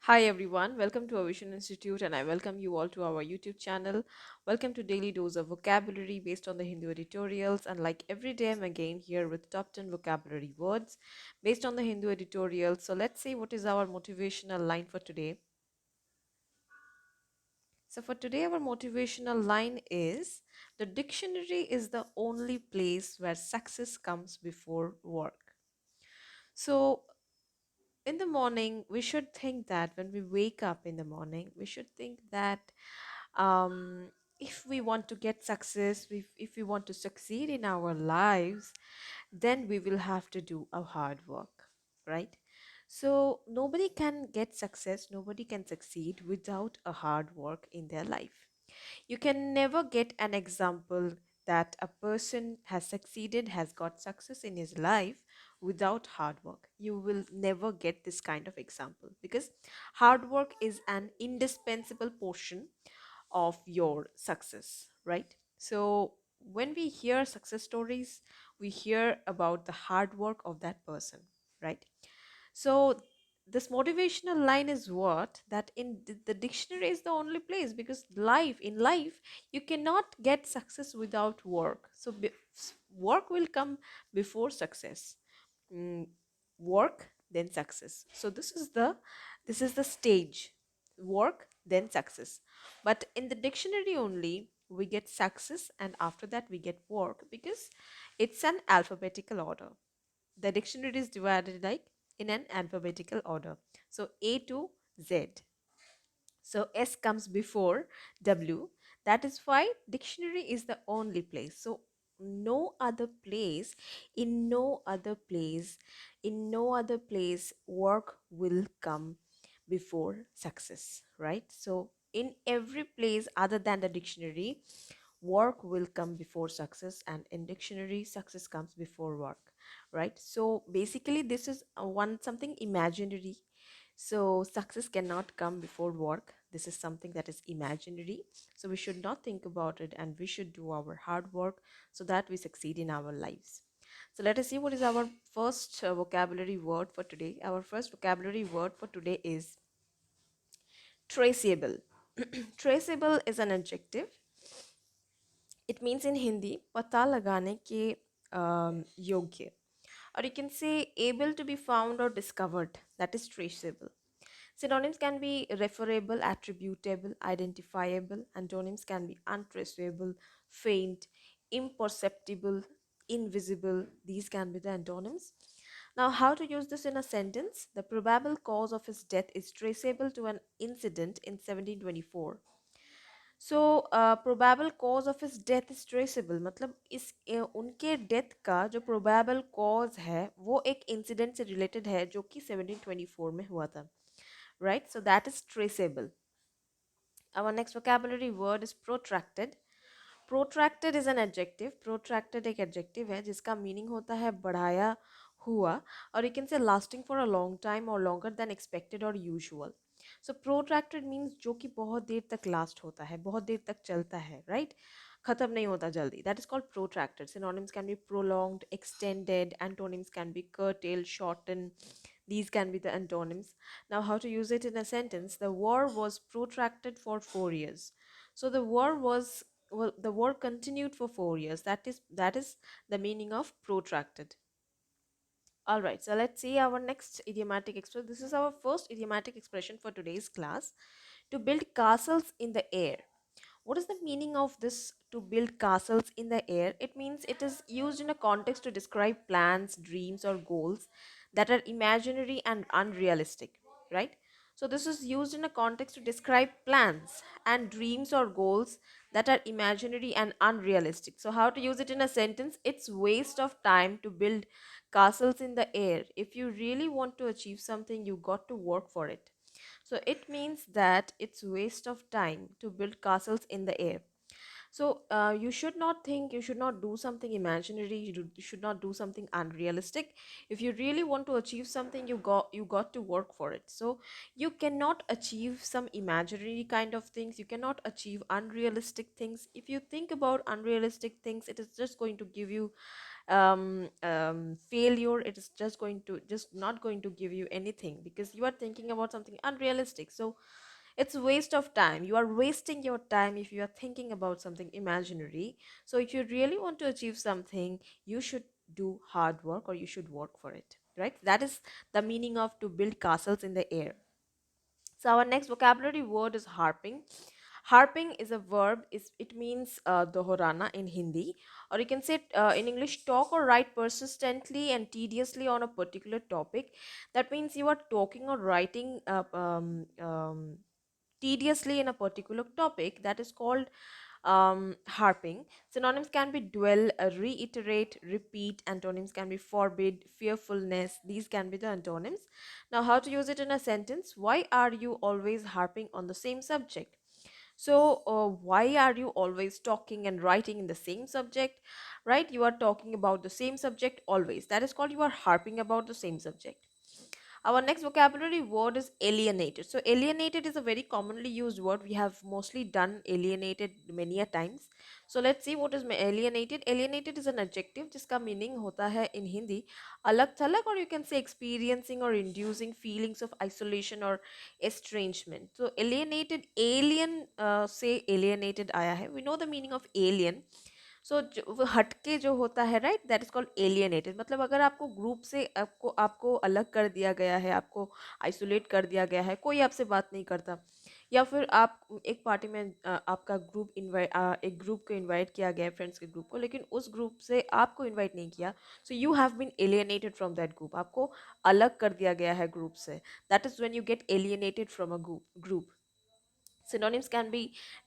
Hi everyone, welcome to Avision Institute and I welcome you all to our YouTube channel. Welcome to Daily Dose of Vocabulary based on the Hindu editorials, and like every day I'm again here with top 10 vocabulary words based on the Hindu editorials. So let's see what is our motivational line for today. So for today our motivational line is: the dictionary is the only place where success comes before work. So in the morning we should think that when we wake up in the morning we should think that um, if we want to get success, if we want to succeed in our lives, then we will have to do a hard work, right? So nobody can get success, nobody can succeed without a hard work in their life. You can never get an example that a person has succeeded, has got success in his life without hard work. You will never get this kind of example because hard work is an indispensable portion of your success, right? So when we hear success stories, we hear about the hard work of that person, right? So this motivational line is what that in the dictionary is the only place, because life you cannot get success without work. So work will come before success. Mm, work then success. So this is the stage: work then success. But in the dictionary only we get success and after that we get work, because it's an alphabetical order. The dictionary is divided like in an alphabetical order. So A to Z. So S comes before W. That is why dictionary is the only place. So no other place, in no other place, in no other place, work will come before success, right? So in every place other than the dictionary, work will come before success, and in dictionary success comes before work, right? So basically this is one something imaginary. So success cannot come before work. This is something that is imaginary. So we should not think about it and we should do our hard work so that we succeed in our lives. So let us see what is our first vocabulary word for today. Our first vocabulary word for today is traceable. Traceable is an adjective. It means in Hindi पता लगाने के योग्य, or you can say able to be found or discovered. That is traceable. Synonyms can be referable, attributable, identifiable. Antonyms can be untraceable, faint, imperceptible, invisible. These can be the antonyms. Now, how to use this in a sentence? The probable cause of his death is traceable to an incident in 1724. So probable cause of his death is traceable, मतलब इस उनके death का जो probable cause है वो एक incident से related है जो कि 1724 में हुआ था, right? So that is traceable. Our next vocabulary word is protracted. Protracted is an adjective. Protracted एक एडजेक्टिव है जिसका मीनिंग होता है बढ़ाया हुआ, और you can say lasting for a long time और लॉन्गर देन एक्सपेक्टेड और यूजुअल. सो प्रोट्रैक्टेड मीन्स जो कि बहुत देर तक लास्ट होता है, बहुत देर तक चलता है, राइट? खत्म नहीं होता जल्दी. That is called protracted. Synonyms can be prolonged, extended. Antonyms can be curtail, shorten. These can be the antonyms. Now, how to use it in a sentence? The war was protracted for 4 years. So the war was, well, the war continued for 4 years. That is the meaning of protracted. All right, so let's see our next idiomatic expression. This is our first idiomatic expression for today's class: to build castles in the air. What is the meaning of this, to build castles in the air? It means it is used in a context to describe plans, dreams, or goals that are imaginary and unrealistic, right? So this is used in a context to describe plans and dreams or goals that are imaginary and unrealistic. So how to use it in a sentence? It's waste of time to build castles in the air. If you really want to achieve something, you got to work for it. So it means that it's waste of time to build castles in the air. So you should not think, you should not do something imaginary, you should not do something unrealistic. If you really want to achieve something, you got to work for it. So you cannot achieve some imaginary kind of things, you cannot achieve unrealistic things. If you think about unrealistic things, it is just going to give you failure. It is just not going to give you anything because you are thinking about something unrealistic. So it's a waste of time. You are wasting your time if you are thinking about something imaginary. So if you really want to achieve something, you should do hard work or you should work for it, right? That is the meaning of to build castles in the air. So our next vocabulary word is harping. Harping is a verb. It means dohorana in Hindi, or you can say in English, talk or write persistently and tediously on a particular topic. That means you are talking or writing tediously in a particular topic. That is called harping. Synonyms can be dwell, reiterate, repeat. Antonyms can be forbid, fearfulness. These can be the antonyms. Now, how to use it in a sentence? Why are you always harping on the same subject? So, why are you always talking and writing in the same subject? Right? You are talking about the same subject always. That is called you are harping about the same subject. Our next vocabulary word is alienated. So alienated is a very commonly used word. We have mostly done alienated many a times. So let's see what is alienated. Alienated is an adjective जिसका meaning होता है in Hindi अलग थलग, or you can say experiencing or inducing feelings of isolation or estrangement. So alienated, alien से alienated आया है. We know the meaning of alien. सो वो हटके जो होता है, right, that is called alienated. मतलब अगर आपको ग्रुप से आपको आपको अलग कर दिया गया है, आपको आइसोलेट कर दिया गया है, कोई आपसे बात नहीं करता, या फिर आप एक पार्टी में आपका ग्रुप इनवाइट एक ग्रुप को इनवाइट किया गया है, फ्रेंड्स के ग्रुप को, लेकिन उस ग्रुप से आपको इनवाइट नहीं किया. So you have been alienated from that group. आपको अलग कर दिया गया है ग्रुप से. That is when you get alienated from a group. Synonyms can be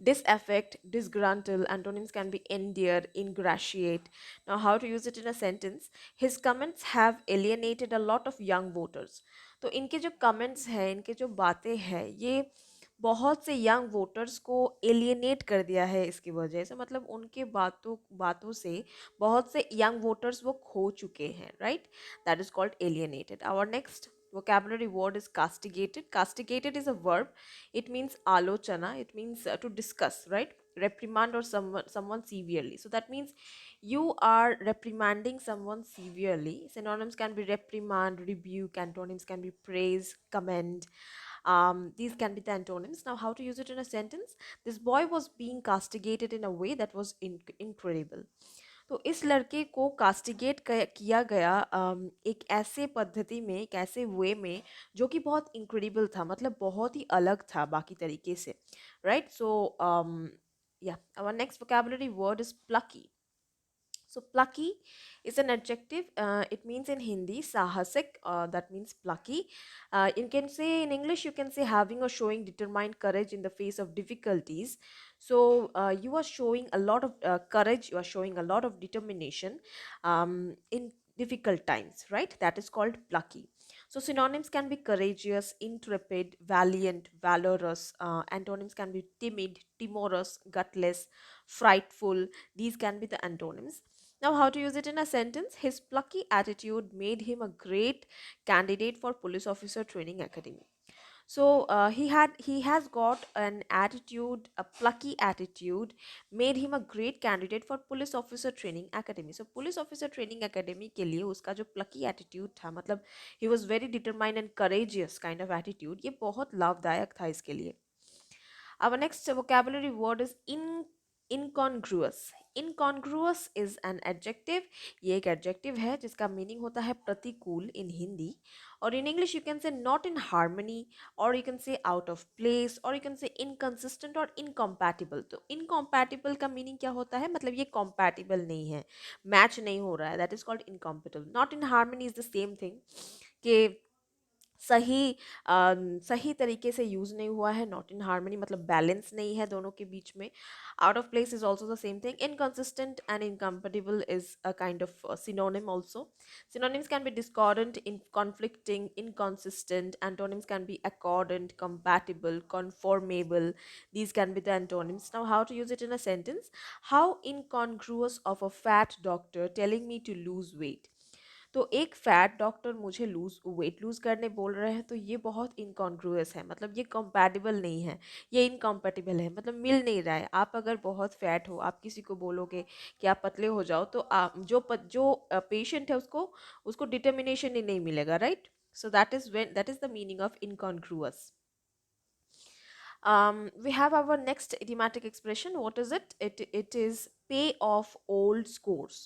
disaffect, disgruntle. Antonyms can be endear, ingratiate. Now, how to use it in a sentence? His comments have alienated a lot of young voters. तो इनके जो comments हैं, इनके जो बातें हैं, ये बहुत से यंग वोटर्स को एलियनेट कर दिया है इसकी वजह से. मतलब उनके बातों बातों से बहुत से यंग वोटर्स वो खो चुके हैं, right? That is called alienated. Our next vocabulary word is castigated. Castigated is a verb. It means alochana. It means to discuss, right? Reprimand or someone severely. So that means you are reprimanding someone severely. Synonyms can be reprimand, rebuke. Antonyms can be praise, commend. These can be the antonyms. Now, how to use it in a sentence? This boy was being castigated in a way that was incredible. तो इस लड़के को castigate किया गया एक ऐसे पद्धति में, एक ऐसे वे में जो कि बहुत इनक्रेडिबल था, मतलब बहुत ही अलग था बाकी तरीके से, राइट? सो या our next vocabulary word is plucky. So plucky is an adjective. It means in Hindi sahasik. That means plucky. You can say in English, you can say having or showing determined courage in the face of difficulties. So you are showing a lot of courage. You are showing a lot of determination in difficult times, right? That is called plucky. So synonyms can be courageous, intrepid, valiant, valorous. Antonyms can be timid, timorous, gutless, frightful. These can be the antonyms. Now, how to use it in a sentence? His plucky attitude made him a great candidate for police officer training academy. So he has got an attitude, a plucky attitude, made him a great candidate for police officer training academy. So police officer training academy के लिए उसका जो plucky attitude था, मतलब he was very determined and courageous kind of attitude, ये बहुत लाभदायक था इसके लिए. Our next vocabulary word is incongruous. Incongruous is an adjective. ये एक adjective है जिसका meaning होता है प्रतिकूल in Hindi. और in English you can say not in harmony, or you can say out of place, or you can say inconsistent or incompatible. तो incompatible का meaning क्या होता है? मतलब ये compatible नहीं है, match नहीं हो रहा है. That is called incompatible. Not in harmony is the same thing कि सही सही तरीके से यूज़ नहीं हुआ है. नॉट इन हार्मनी मतलब बैलेंस नहीं है दोनों के बीच में. Out of place is also the same thing. Inconsistent and incompatible is a kind of synonym also. Synonyms can be discordant, in conflicting, inconsistent. Antonyms can be accordant, compatible, conformable. These can be the antonyms. Now, how to use it in a sentence? How incongruous of a fat doctor telling me to lose weight. तो एक fat doctor मुझे weight lose करने बोल रहे हैं, तो ये बहुत इनकॉन्ग्रुअस है, मतलब ये कंपैटिबल नहीं है, ये इनकम्पैटिबल है, मतलब मिल नहीं रहा है। आप अगर बहुत फैट हो, आप किसी को बोलोगे कि आप पतले हो जाओ, तो आप जो पेशेंट है उसको डिटर्मिनेशन ही नहीं मिलेगा, right? So that is the meaning of incongruous. We have our next idiomatic expression. What is it? It is pay off old scores.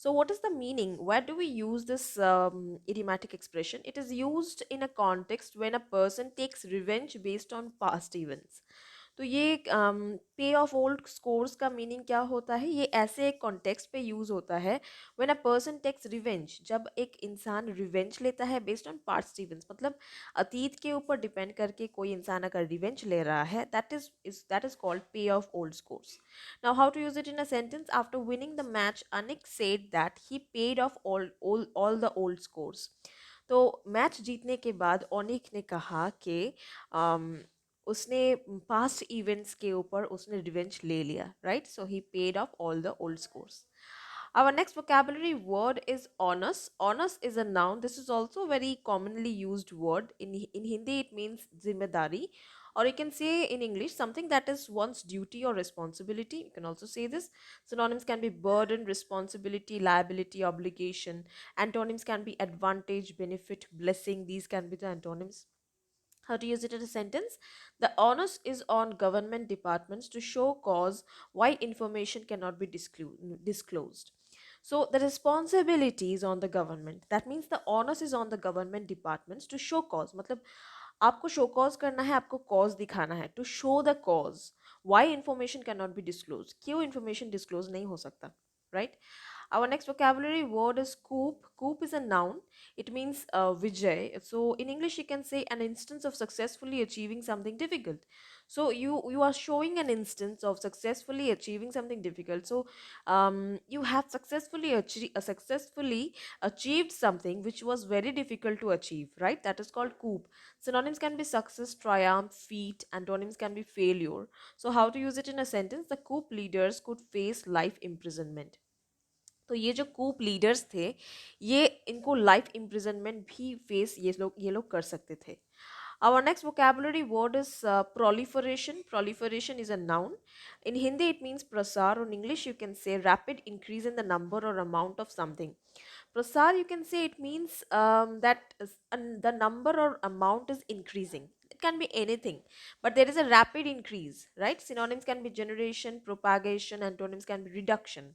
So, what is the meaning? Where do we use this idiomatic expression? It is used in a context when a person takes revenge based on past events. तो ये पे off old scores का meaning क्या होता है? ये ऐसे एक कॉन्टेक्स्ट पे यूज होता है when a person takes revenge, जब एक इंसान रिवेंज लेता है बेस्ड ऑन पास्ट इवेंट्स, मतलब अतीत के ऊपर डिपेंड करके कोई इंसान अगर रिवेंज ले रहा है, that is called pay off old scores. Now how to use it in a sentence? After winning the match, Anik said that he paid off all the old scores. तो मैच जीतने के बाद ओनिक ने कहा कि उसने पास्ट इवेंट्स के ऊपर उसने रिवेंज ले लिया, right? So he paid off all the old scores. Our next vocabulary word is honest. Honest is a noun. This is also a very commonly used word. In Hindi, it means zimmedari. Or you can say in English, something that is one's duty or responsibility. You can also say this. Synonyms can be burden, responsibility, liability, obligation. Antonyms can be advantage, benefit, blessing. These can be the antonyms. How to use it in a sentence? The onus is on government departments to show cause why information cannot be disclosed. So the responsibility is on the government. That means the onus is on the government departments to show cause. मतलब आपको show cause करना है, आपको cause दिखाना है. To show the cause why information cannot be disclosed. क्यों information disclose नहीं हो सकता, right? Our next vocabulary word is coop. Coop is a noun. It means vijay. So in English, you can say an instance of successfully achieving something difficult. So you are showing an instance of successfully achieving something difficult. So you have successfully achieved something which was very difficult to achieve, right? That is called coop. Synonyms can be success, triumph, feat. Antonyms can be failure. So how to use it in a sentence? The coup leaders could face life imprisonment. तो ये जो कूप leaders थे, ये इनको life imprisonment भी face ये लोग कर सकते थे. Our next vocabulary word is proliferation. Proliferation is a noun. In Hindi, it means prasar. In English, you can say rapid increase in the number or amount of something. Prasar, you can say it means the number or amount is increasing. It can be anything, but there is a rapid increase, right? Synonyms can be generation, propagation, antonyms can be reduction.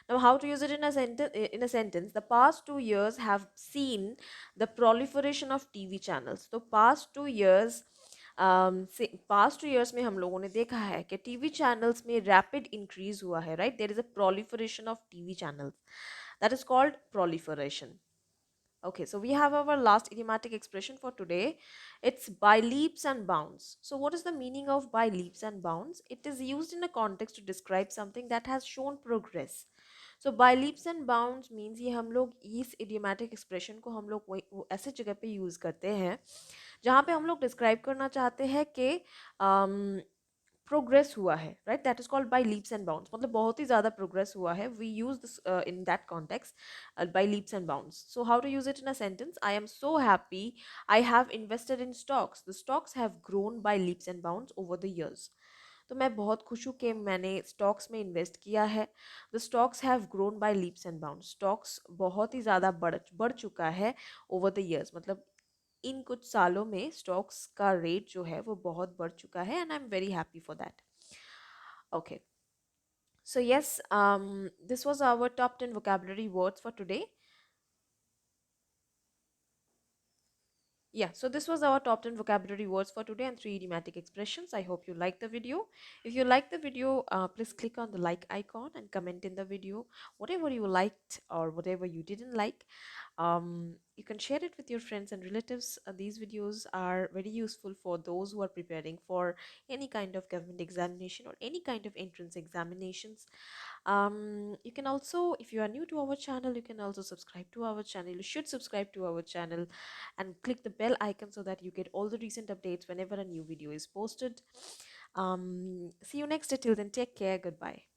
Now, how to use it in a sentence? In a sentence, the past 2 years have seen the proliferation of TV channels. So, past 2 years में हम लोगों ने देखा है कि TV channels में rapid increase हुआ है, right? There is a proliferation of TV channels. That is called proliferation. Okay, so we have our last idiomatic expression for today. It's by leaps and bounds. So, what is the meaning of by leaps and bounds? It is used in a context to describe something that has shown progress. So, by leaps and bounds means ये हम लोग इस idiomatic expression को हम लोग वो ऐसे जगह पे use करते हैं जहाँ पे हम लोग describe करना चाहते हैं कि प्रोग्रेस हुआ है, right? That is called by leaps and bounds, मतलब बहुत ही ज़्यादा प्रोग्रेस हुआ है. We use this in that context by leaps and bounds. So how to use it in a sentence? I am so happy I have invested in stocks. The stocks have grown by leaps and bounds over the years. तो मैं बहुत खुश हूँ कि मैंने stocks में invest किया है. The stocks have grown by leaps and bounds. Stocks बहुत ही ज़्यादा बढ़ चुका है ओवर द ईयर्स, मतलब इन कुछ सालों में स्टॉक्स का रेट जो है वो बहुत बढ़ चुका है. And I am very happy for that. Okay, so yes, this was our top 10 vocabulary words for today. Yeah, so this was our top 10 vocabulary words for today and 3 idiomatic expressions. I hope you liked the video. If you liked the video, please click on the like icon and comment in the video whatever you liked or whatever you didn't like. You can share it with your friends and relatives. These videos are very useful for those who are preparing for any kind of government examination or any kind of entrance examinations. You can also, if you are new to our channel, you can also subscribe to our channel. You should subscribe to our channel and click the bell icon so that you get all the recent updates whenever a new video is posted. See you next day. Till then, take care. Goodbye.